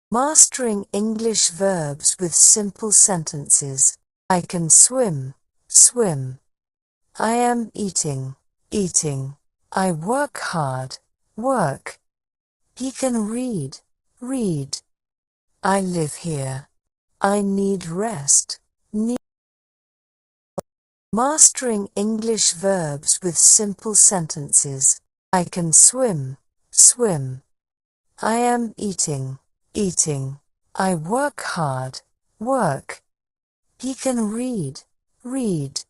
Mastering English verbs with simple sentences. I can swim, swim. I am eating, eating. I work hard, work. He can read, read. I live here. I need rest, need. Mastering English verbs with simple sentences. I can swim, swim. I am eating, eating. I work hard, work. He can read, read.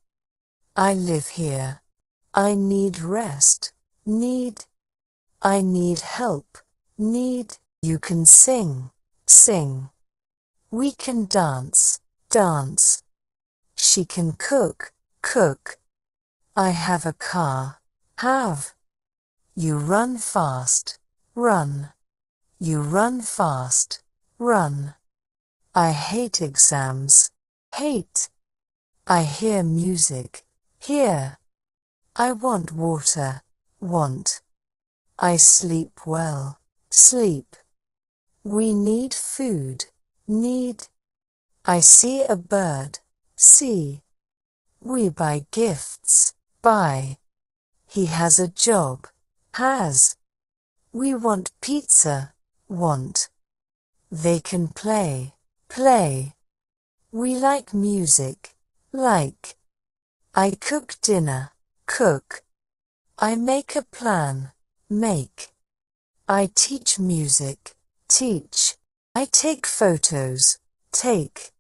I live here. I need rest, need. I need help, need. You can sing, sing. We can dance, dance. She can cook, cook. I have a car, have. You run fast, run. You run fast, run. I hate exams, hate. I hear music, hear. I want water, want. I sleep well, sleep. We need food, need. I see a bird, see. We buy gifts, buy. He has a job, has. We want pizza, want. They can play, play. We like music, like. I cook dinner, cook. I make a plan, make. I teach music, teach. I take photos, take.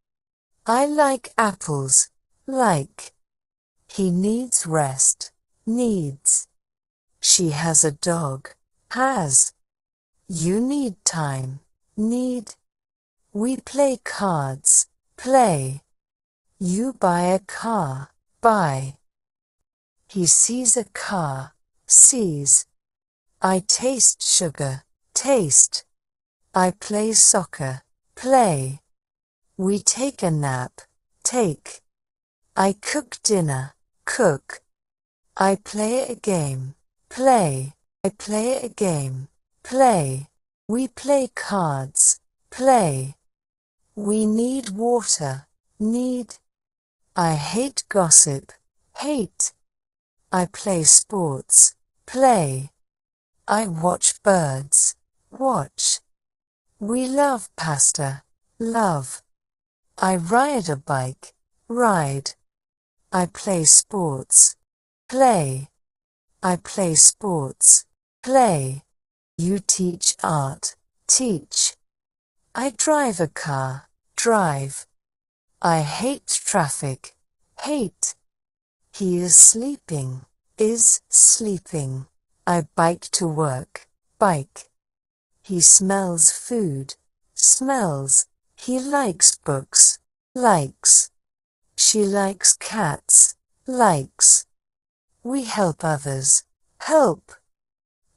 I like apples, like. He needs rest, needs. She has a dog, has. You need time, need. We play cards, play. You buy a car, buy. He sees a car, sees. I taste sugar, taste. I play soccer, play. We take a nap, take. I cook dinner, cook. I play a game, play. I play a game, play. We play cards, play. We need water, need. I hate gossip, hate. I play sports, play. I watch birds, watch. We love pasta, love. I ride a bike, ride. I play sports, play. I play sports, play. You teach art, teach. I drive a car, drive. I hate traffic, hate. He is sleeping, is sleeping. I bike to work, bike. He smells food, smells. He likes books, likes. She likes cats, likes. We help others, help.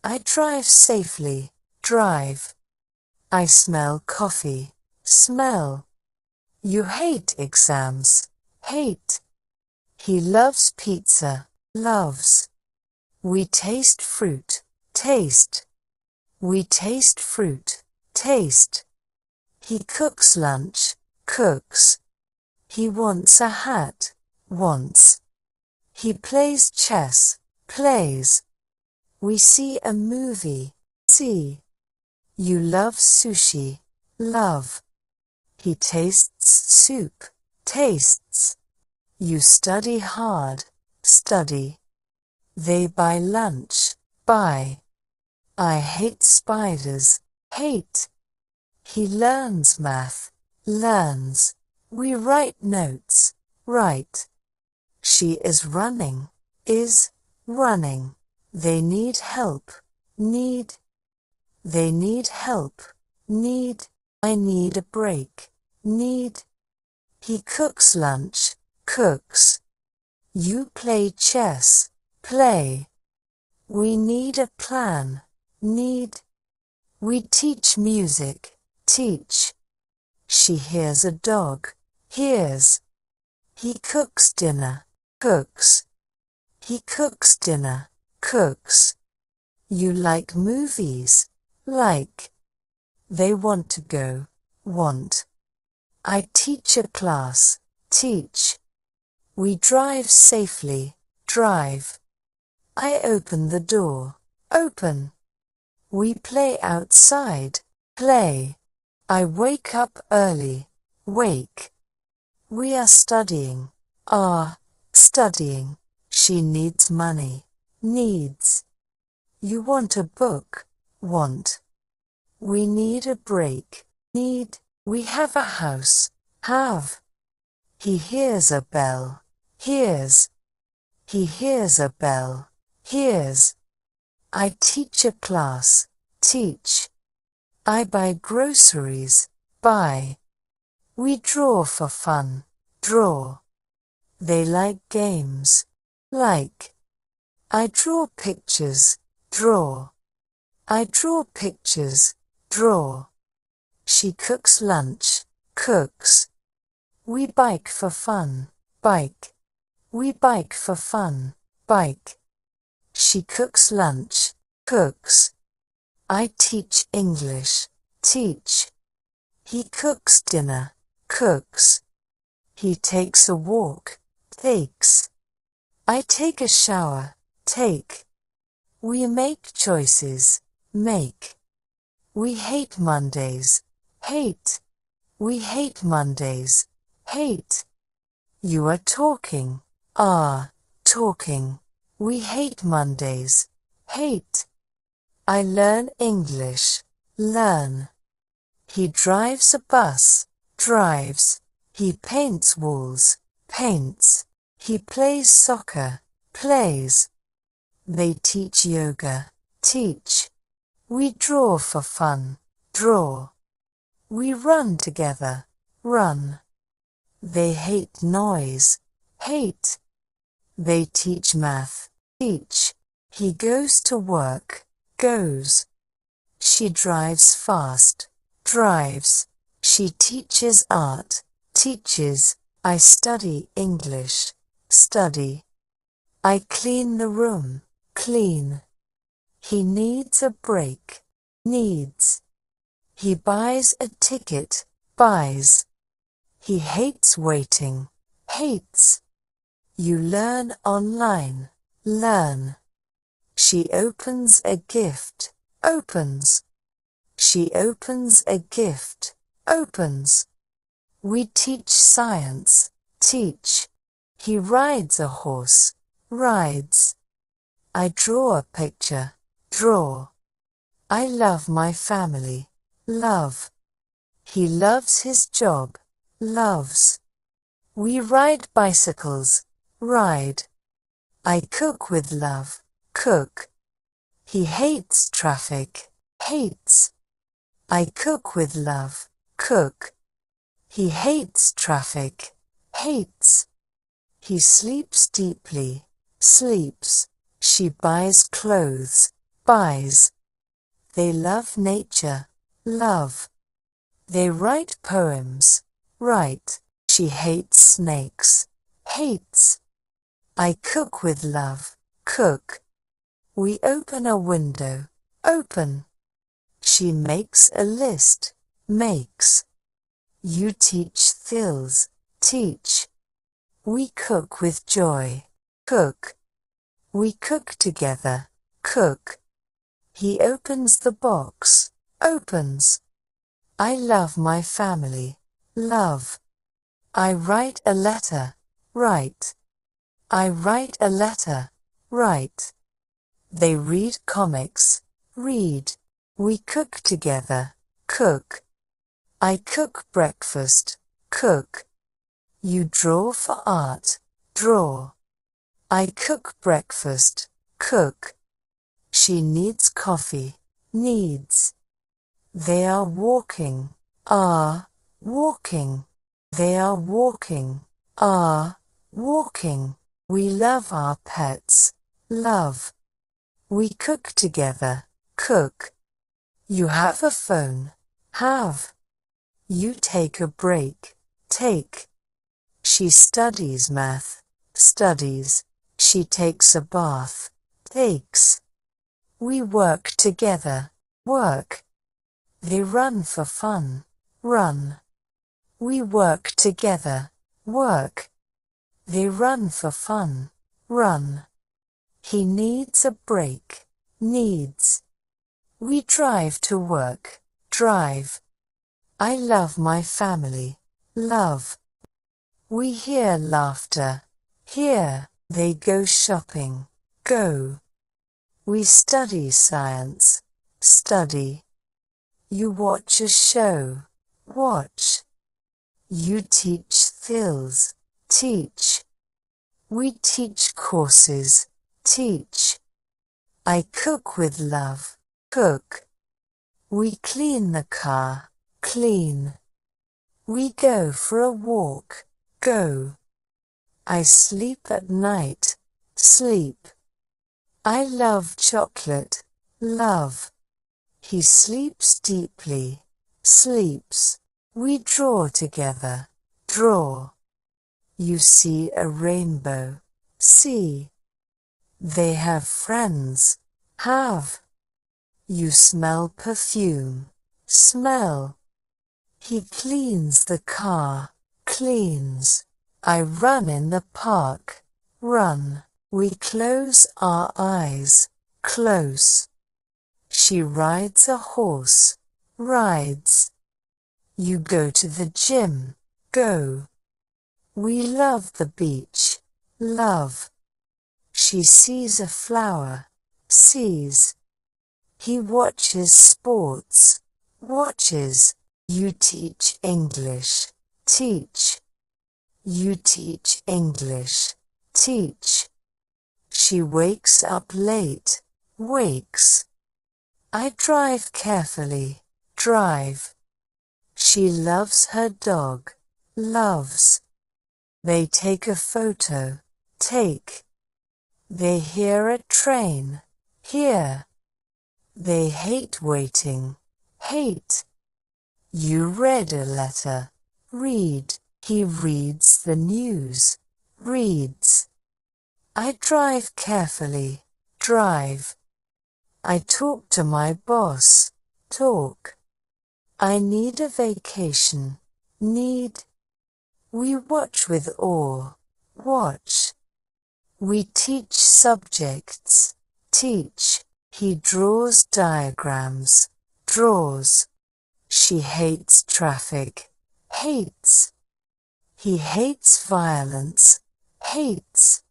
I drive safely, drive. I smell coffee, smell. You hate exams, hate. He loves pizza, loves. We taste fruit, taste. We taste fruit, taste. He cooks lunch, cooks. He wants a hat, wants. He plays chess, plays. We see a movie, see. You love sushi, love. He tastes soup, tastes. You study hard, study. They buy lunch, buy. I hate spiders, hate. He learns math, learns. We write notes, write. She is running, is running. They need help, need. They need help, need. I need a break, need. He cooks lunch, cooks. You play chess, play. We need a plan, need. We teach music, teach. She hears a dog, hears. He cooks dinner, cooks. He cooks dinner, cooks. You like movies, like. They want to go, want. I teach a class, teach. We drive safely, drive. I open the door, open. We play outside, play. I wake up early, wake. We are studying, are studying. She needs money, needs. You want a book, want. We need a break, need. We have a house, have. He hears a bell, hears. He hears a bell, hears. I teach a class, teach. I buy groceries, buy. We draw for fun, draw. They like games, like. I draw pictures, draw. I draw pictures, draw. She cooks lunch, cooks. We bike for fun, bike. We bike for fun, bike. She cooks lunch, cooks. I teach English, teach. He cooks dinner, cooks. He takes a walk, takes. I take a shower, take. We make choices, make. We hate Mondays, hate. We hate Mondays, hate. You are talking, are talking. We hate Mondays, hate. I learn English, learn. He drives a bus, drives. He paints walls, paints. He plays soccer, plays. They teach yoga, teach. We draw for fun, draw. We run together, run. They hate noise, hate. They teach math, teach. He goes to work, goes. She drives fast, drives. She teaches art, teaches. I study English, study. I clean the room, clean. He needs a break, needs. He buys a ticket, buys. He hates waiting, hates. You learn online, learn. She opens a gift, opens. She opens a gift, opens. We teach science, teach. He rides a horse, rides. I draw a picture, draw. I love my family, love. He loves his job, loves. We ride bicycles, ride. I cook with love, cook. He hates traffic, hates. I cook with love, cook. He hates traffic, hates. He sleeps deeply, sleeps. She buys clothes, buys. They love nature, love. They write poems, write. She hates snakes, hates. I cook with love, cook. We open a window, open. She makes a list, makes. You teach skills, teach. We cook with joy, cook. We cook together, cook. He opens the box, opens. I love my family, love. I write a letter, write. I write a letter, write. They read comics, read. We cook together, cook. I cook breakfast, cook. You draw for art, draw. I cook breakfast, cook. She needs coffee, needs. They are walking, are walking. They are walking, are walking. We love our pets, love. We cook together, cook. You have a phone, have. You take a break, take. She studies math, studies. She takes a bath, takes. We work together, work. They run for fun, run. We work together, work. They run for fun, run. He needs a break, needs. We drive to work, drive. I love my family, love. We hear laughter, hear. They go shopping, go. We study science, study. You watch a show, watch. You teach skills, teach. We teach courses, teach. I cook with love, cook. We clean the car, clean. We go for a walk, go. I sleep at night, sleep. I love chocolate, love. He sleeps deeply, sleeps. We draw together, draw. You see a rainbow, see. They have friends, have. You smell perfume, smell. He cleans the car, cleans. I run in the park, run. We close our eyes, close. She rides a horse, rides. You go to the gym, go. We love the beach, love. She sees a flower, sees. He watches sports, watches. You teach English, teach. You teach English, teach. She wakes up late, wakes. I drive carefully, drive. She loves her dog, loves. They take a photo, take. They hear a train, hear. They hate waiting, hate. You read a letter, read. He reads the news, reads. I drive carefully, drive. I talk to my boss, talk. I need a vacation, need. We watch with awe, watch. We teach subjects, teach. He draws diagrams, draws. She hates traffic, hates. He hates violence, hates.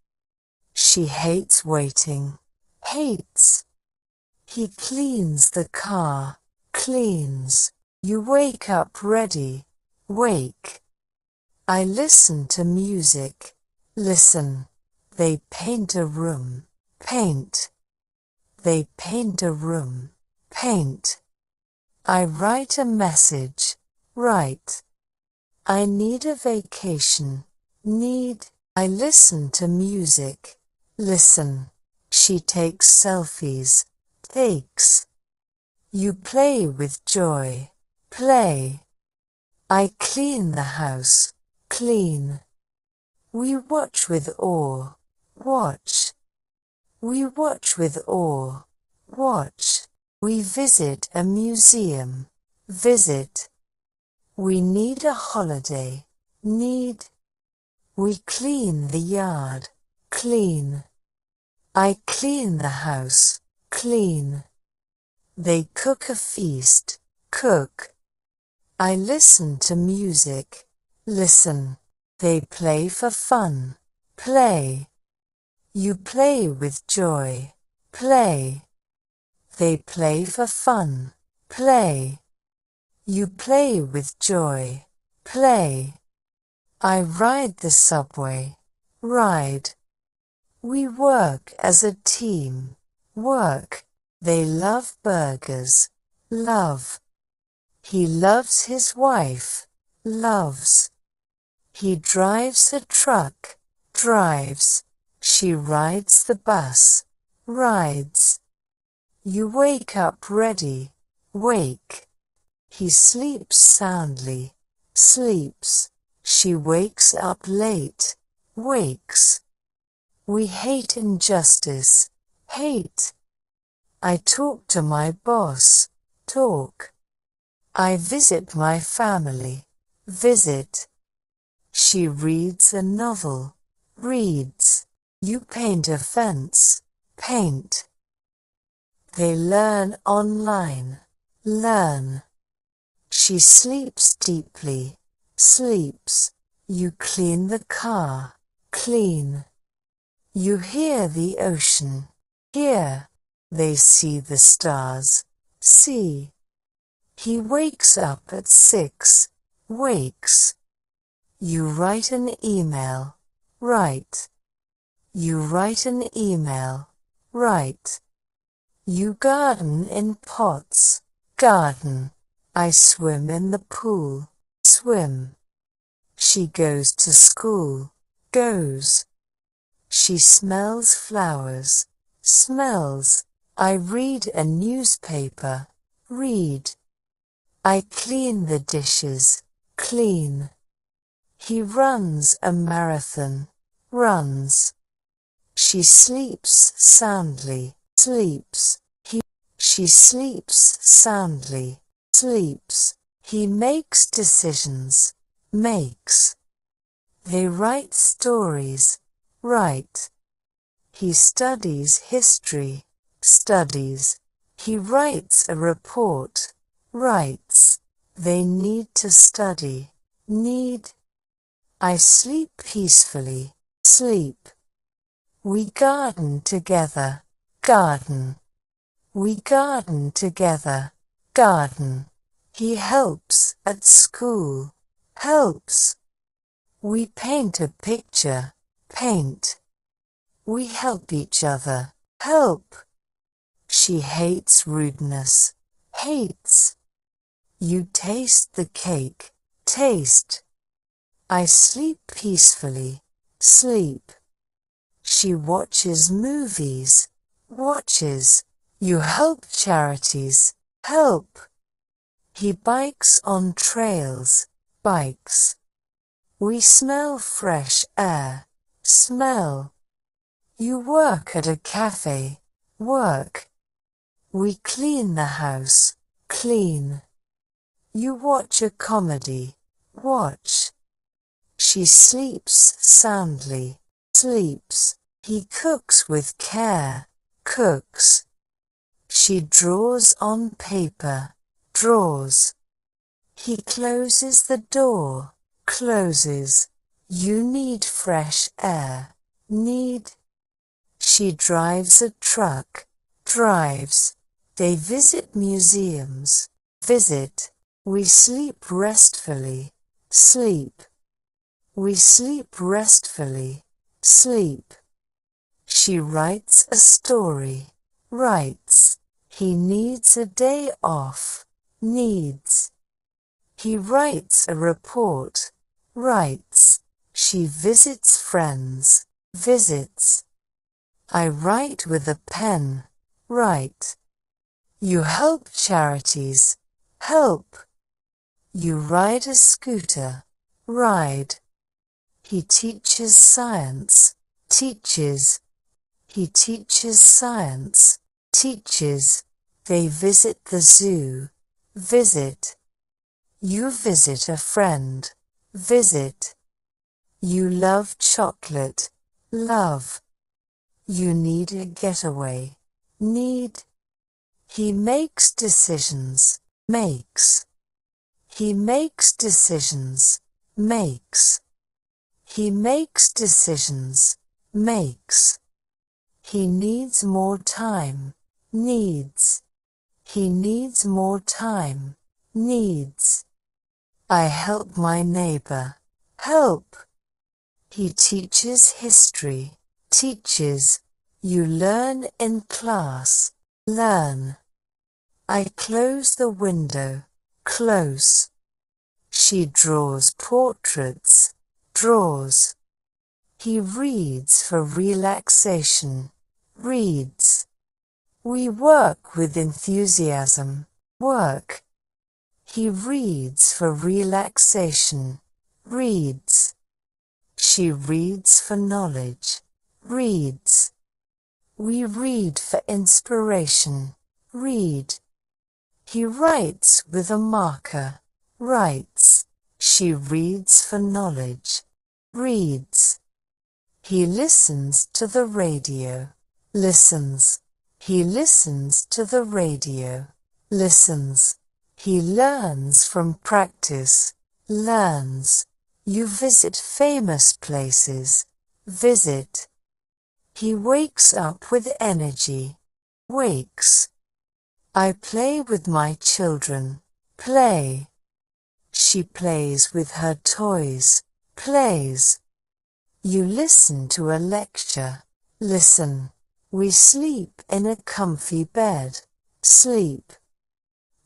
She hates waiting, hates. He cleans the car, cleans. You wake up ready, wake. I listen to music, listen. They paint a room, paint. They paint a room, paint. I write a message, write. I need a vacation, need. I listen to music, listen. She takes selfies, takes. You play with joy, play. I clean the house, clean. We watch with awe, watch. We watch with awe, watch. We visit a museum, visit. We need a holiday, need. We clean the yard, clean. I clean the house, clean. They cook a feast, cook. I listen to music, listen. They play for fun, play. You play with joy, play. They play for fun, play. You play with joy, play. I ride the subway, ride. We work as a team, work. They love burgers, love. He loves his wife, loves. He drives a truck, drives. She rides the bus, rides. You wake up ready, wake. He sleeps soundly, sleeps. She wakes up late, wakes. We hate injustice, hate. I talk to my boss, talk. I visit my family. Visit. She reads a novel. Reads. You paint a fence. Paint. They learn online. Learn. She sleeps deeply. Sleeps. You clean the car. Clean. You hear the ocean. Hear. They see the stars. See. He wakes up at 6. Wakes. You write an email. Write. You write an email. Write. You garden in pots. Garden. I swim in the pool. Swim. She goes to school. Goes. She smells flowers. Smells. I read a newspaper. Read. I clean the dishes. Clean. He runs a marathon. Runs. She sleeps soundly. Sleeps. She sleeps soundly. Sleeps. He makes decisions. Makes. They write stories. Write. He studies history. Studies. He writes a report. Writes. They need to study. Need. I sleep peacefully. Sleep. We garden together. Garden. We garden together. Garden. He helps at school. Helps. We paint a picture. Paint. We help each other. Help. She hates rudeness. Hates. You taste the cake. Taste. I sleep peacefully. Sleep. She watches movies. Watches. You help charities. Help. He bikes on trails. Bikes. We smell fresh air. Smell. You work at a cafe. Work. We clean the house. Clean. You watch a comedy. Watch. She sleeps soundly. Sleeps. He cooks with care. Cooks. She draws on paper. Draws. He closes the door. Closes. You need fresh air. Need. She drives a truck. Drives. They visit museums. Visit. We sleep restfully. Sleep. We sleep restfully. Sleep. She writes a story. Writes. He needs a day off. Needs. He writes a report. Writes. She visits friends. Visits. I write with a pen. Write. You help charities. Help. You ride a scooter. Ride. He teaches science. Teaches. He teaches science. Teaches. They visit the zoo. Visit. You visit a friend. Visit. You love chocolate. Love. You need a getaway. Need. He makes decisions. Makes. He makes decisions. Makes. He makes decisions. Makes. He needs more time. Needs. He needs more time. Needs. I help my neighbor. Help. He teaches history. Teaches. You learn in class. Learn. I close the window. Close. She draws portraits. Draws. He reads for relaxation. Reads. We work with enthusiasm. Work. He reads for relaxation. Reads. She reads for knowledge. Reads. We read for inspiration. Read. He writes with a marker. Writes. She reads for knowledge. Reads. He listens to the radio. Listens. He listens to the radio. Listens. He learns from practice. Learns. You visit famous places. Visit. He wakes up with energy. Wakes. I play with my children. Play. She plays with her toys. Plays. You listen to a lecture. Listen. We sleep in a comfy bed. Sleep.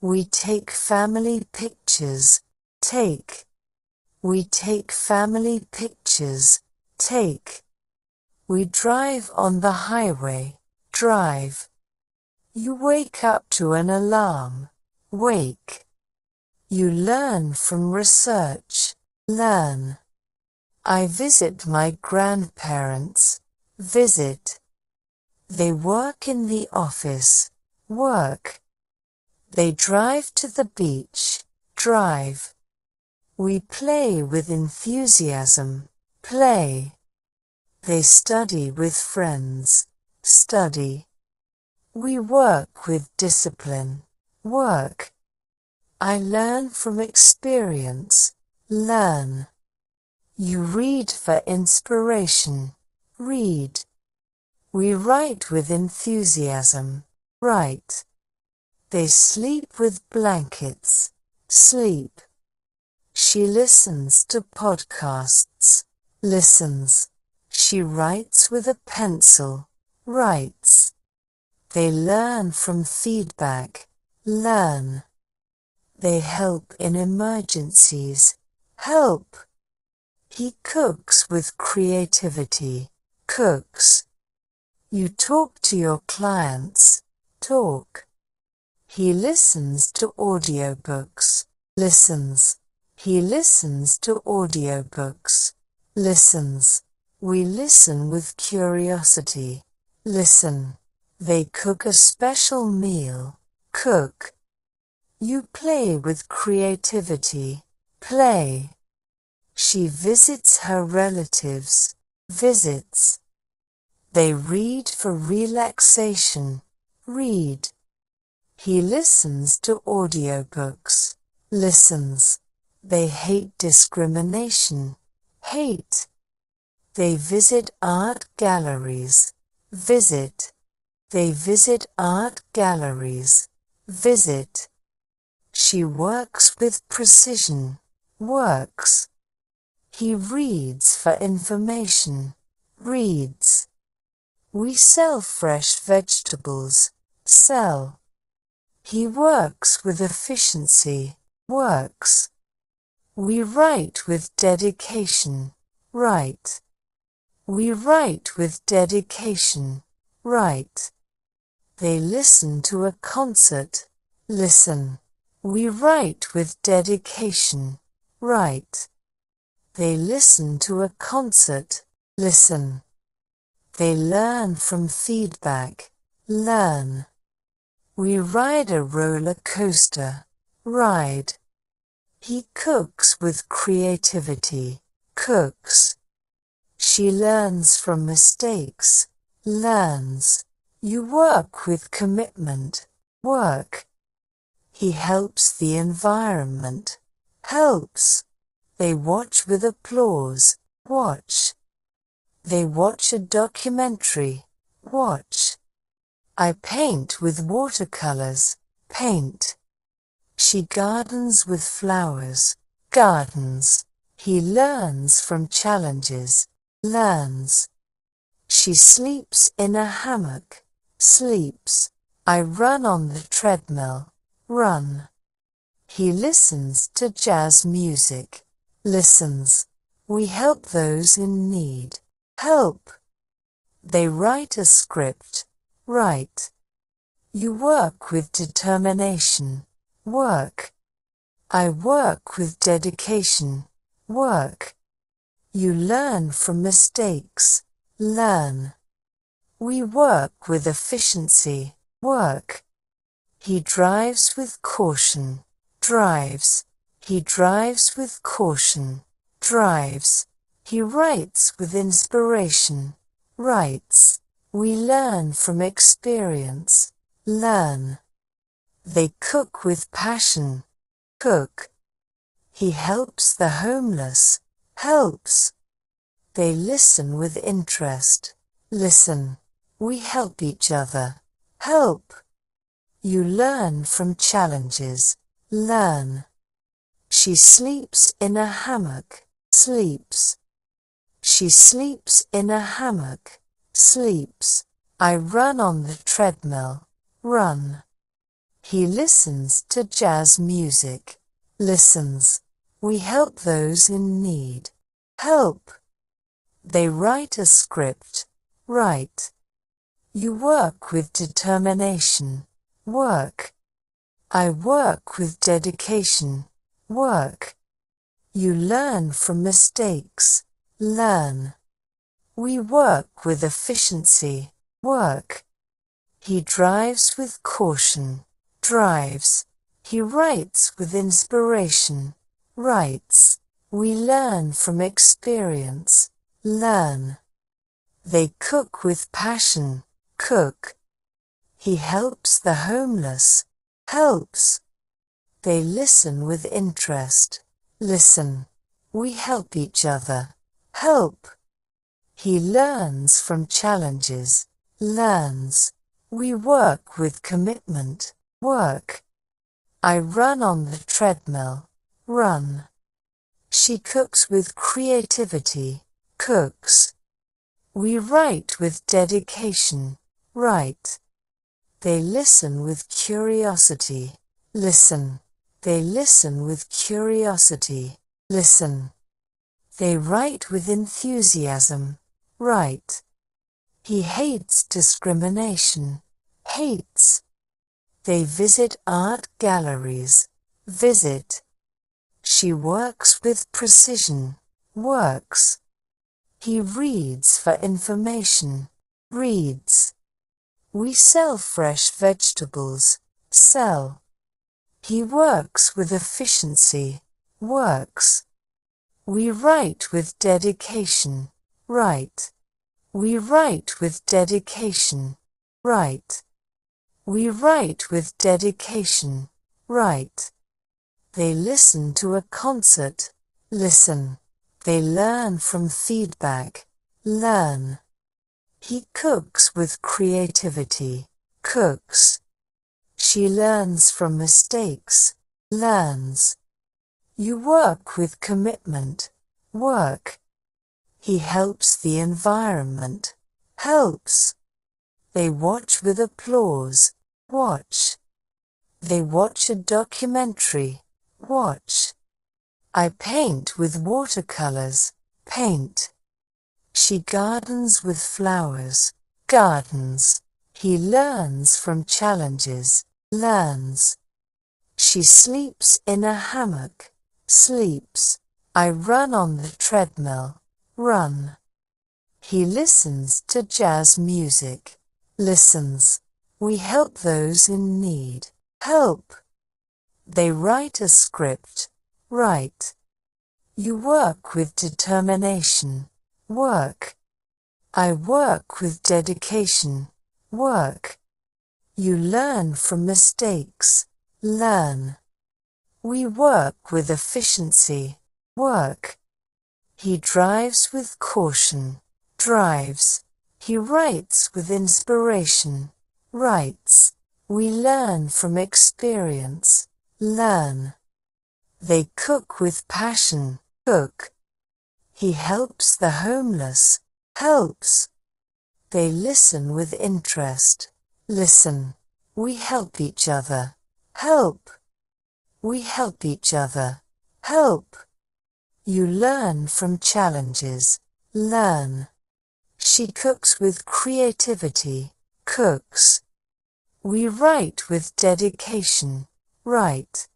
We take family pictures. Take. We take family pictures. Take. We drive on the highway. Drive. You wake up to an alarm. Wake. You learn from research. Learn. I visit my grandparents. Visit. They work in the office. Work. They drive to the beach. Drive. We play with enthusiasm. Play. They study with friends. Study. We work with discipline. Work. I learn from experience. Learn. You read for inspiration. Read. We write with enthusiasm. Write. They sleep with blankets. Sleep. She listens to podcasts. Listens. She writes with a pencil. Writes. They learn from feedback. Learn. They help in emergencies. Help. He cooks with creativity. Cooks. You talk to your clients. Talk. He listens to audiobooks. Listens. He listens to audiobooks. Listens. We listen with curiosity. Listen. They cook a special meal. Cook. You play with creativity. Play. She visits her relatives. Visits. They read for relaxation. Read. He listens to audiobooks. Listens. They hate discrimination. Hate. They visit art galleries. Visit. They visit art galleries. Visit. She works with precision. Works. He reads for information. Reads. We sell fresh vegetables. Sell. He works with efficiency. Works. We write with dedication. Write. We write with dedication. Write. They listen to a concert. Listen. We write with dedication. Write. They listen to a concert. Listen. They learn from feedback. Learn. We ride a roller coaster. Ride. He cooks with creativity. Cooks. She learns from mistakes. Learns. You work with commitment. Work. He helps the environment. Helps. They watch with applause. Watch. They watch a documentary. Watch. I paint with watercolors. Paint. She gardens with flowers. Gardens. He learns from challenges. Learns. She sleeps in a hammock. Sleeps. I run on the treadmill. Run. He listens to jazz music. Listens. We help those in need. Help. They write a script. Write. You work with determination. Work. I work with dedication. Work. You learn from mistakes. Learn. We work with efficiency. Work. He drives with caution, drives. He drives with caution, drives. He writes with inspiration, writes. We learn from experience, learn. They cook with passion, cook. He helps the homeless, helps. They listen with interest, listen. We help each other, help. You learn from challenges, learn. She sleeps in a hammock, sleeps. She sleeps in a hammock, sleeps. I run on the treadmill, run. He listens to jazz music, listens. We help those in need, help. They write a script, write. You work with determination, work. I work with dedication, work. You learn from mistakes, learn. We work with efficiency, work. He drives with caution, drives. He writes with inspiration, writes. We learn from experience, learn. They cook with passion, cook. He helps the homeless, helps. They listen with interest, listen. We help each other, help. He learns from challenges, learns. We work with commitment, work. I run on the treadmill, run. She cooks with creativity, cooks. We write with dedication, write. They listen with curiosity, listen. They listen with curiosity, listen. They write with enthusiasm, write. He hates discrimination, hates. They visit art galleries, visit. She works with precision, works. He reads for information, reads. We sell fresh vegetables, sell. He works with efficiency, works. We write with dedication, write. We write with dedication, write. We write with dedication, write. They listen to a concert, listen. They learn from feedback, learn. He cooks with creativity, cooks. She learns from mistakes, learns. You work with commitment, work. He helps the environment, helps. They watch with applause, watch. They watch a documentary, watch. I paint with watercolors, paint. She gardens with flowers, gardens. He learns from challenges, learns. She sleeps in a hammock, sleeps. I run on the treadmill, run. He listens to jazz music, listens. We help those in need, help. They write a script, write. You work with determination, work. I work with dedication, work. You learn from mistakes, learn. We work with efficiency, work. He drives with caution, drives. He writes with inspiration, writes. We learn from experience, learn. They cook with passion, cook. He helps the homeless, helps. They listen with interest, listen. We help each other, help. We help each other, help. You learn from challenges, learn. She cooks with creativity, cooks. We write with dedication, write.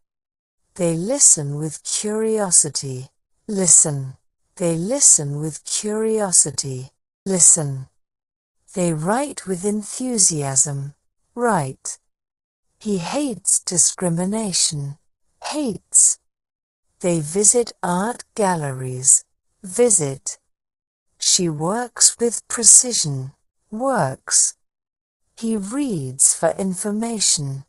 They listen with curiosity, listen. They listen with curiosity, listen. They write with enthusiasm, write. He hates discrimination. Hates. They visit art galleries. Visit. She works with precision. Works. He reads for information.